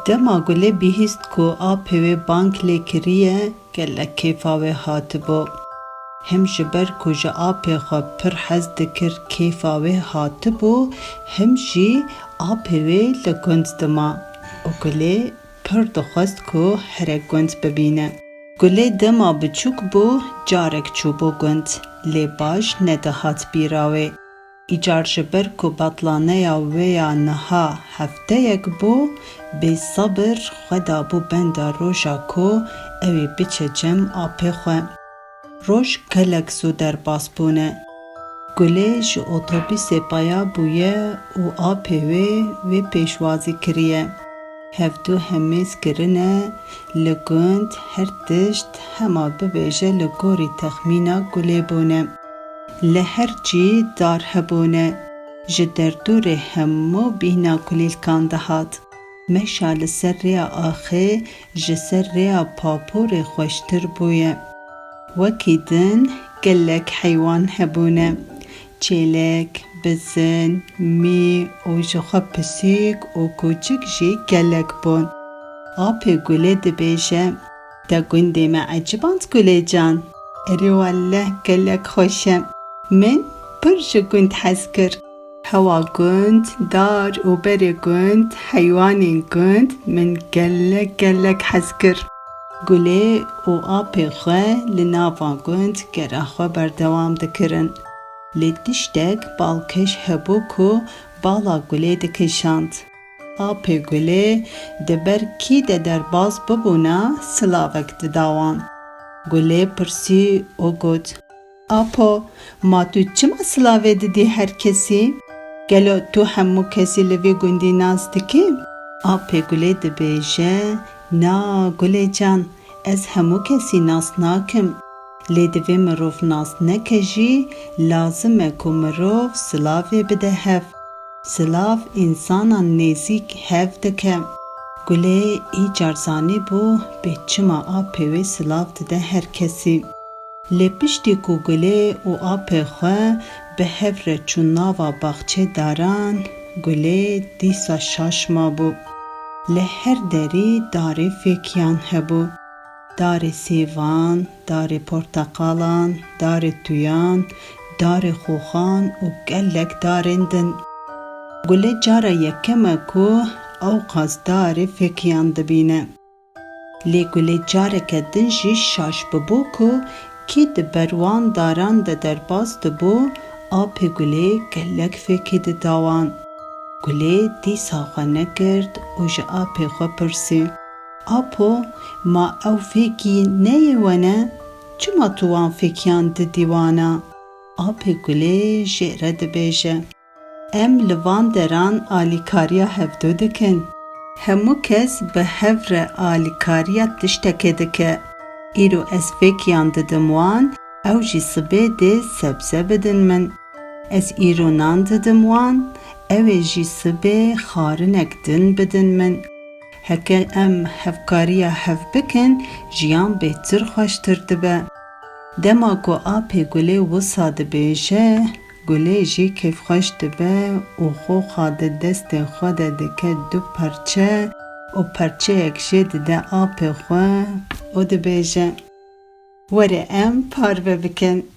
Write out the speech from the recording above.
Dema gule bihîst ku apê wê bang lê kiriye gelek kêfa wê hatibû. Hem ji ber ku ji apê xwe pir hez dikir kêfa wê hatibû, hem jî apê wê li gund dima û gulê pir dixwest ku here gund bibîne. Gulê dema biçûk bû carek çûbû gund, lê baş nedihat bîra wê. Îcar ji ber ku betlaneya wê ya niha hefteyek bû, bêsebir xwe dabû benda roja ku ew ê biçe cem apê xwe. Roj gelek zû derbas bûne. Gulê ji otobûsê paya bûye û apê wê pêşwazî kiriye. Hevdû hemêz kirine, li gund her tişt hema bibêje li gorî texmîna gulê bûne. Li her cî dar hebûne. Ji derdûrê hemû bîhna kulîlkan dihat. Meşa li ser rêya axê ji ser rêya papûrê xweştir bûye. Wekî din gelek heywan hebûne. Çêlek, bizin, mî û ji xwe pisîk û kûçik jî gelek bûn. Apê gulê dibêje, te gundê me eciband gulê can. Erê welleh gelek xweş e. Min pir ji gund hez kir. Hewa gund, dar û berê gund, heywanên gund min gelek hez kir. Gulê û apê xwe li nava gund gera xwe berdewam dikirin. Lê tiştek balkêş hebû ku bala gulê dikişand. Apê gulê di ber kî de derbas bibûna silavek didawan. Gulê pirsî û got: Apo, ma tu çima silavê didî her kesî? Gelo tu hemû kesî li vê gundî naz dikî? Apê gulê dibêje: Na gulê can, ez hemû kesî nas nakim. Lê divê mirov nas neke jî, lazim e ku mirov silavê bide hev. Silav însanan nêzik hev dike. Gulê îcar zanîbû bê çima apê wê silav dide her kesî. Lê piştî ku gulê û apê xwe bi hev re çûn nava baxçê daran, gulê dîsa şaşma bû. Li her derî darê fêkiyan hebû. Darê sêvan, darê porteqalan, darê tuyan, darê xoxan û gelek darên din. Gulê cara yekem e ku ew qas darê fêkiyan dibîne. Lê gulê careke din jî şaş bibû ku kî di ber wan daran de derbas dibû, apê gulê gelek fêkî dida wan. Gulê dîsa xwe negirt û ji apê xwe pirsî: Apo, ma ew fêkî neyê we ne? Çima tu wan fêkiyan didî wana? Apê gulê jê re dibêje: Em li van deran alîkariya hevdû dikin. Hemû kes bi hev re alîkariya tiştekê dike. Îro ez fêkiyan didim wan, ew jî sibê dê sebze bidin min. Ez îro nan didim wan, ew ê jî sibê xarinek din bidin min. Heke em hevkariya hev bikin, jiyan bêhtir xweştir dibe. Dema ku apê gulê wisa dibêje, gulê jî kêfxweş dibe û xoxa di destê xwe de dike du perçe û perçeyek jê dide apê xwe û dibêje: Were em parve bikin.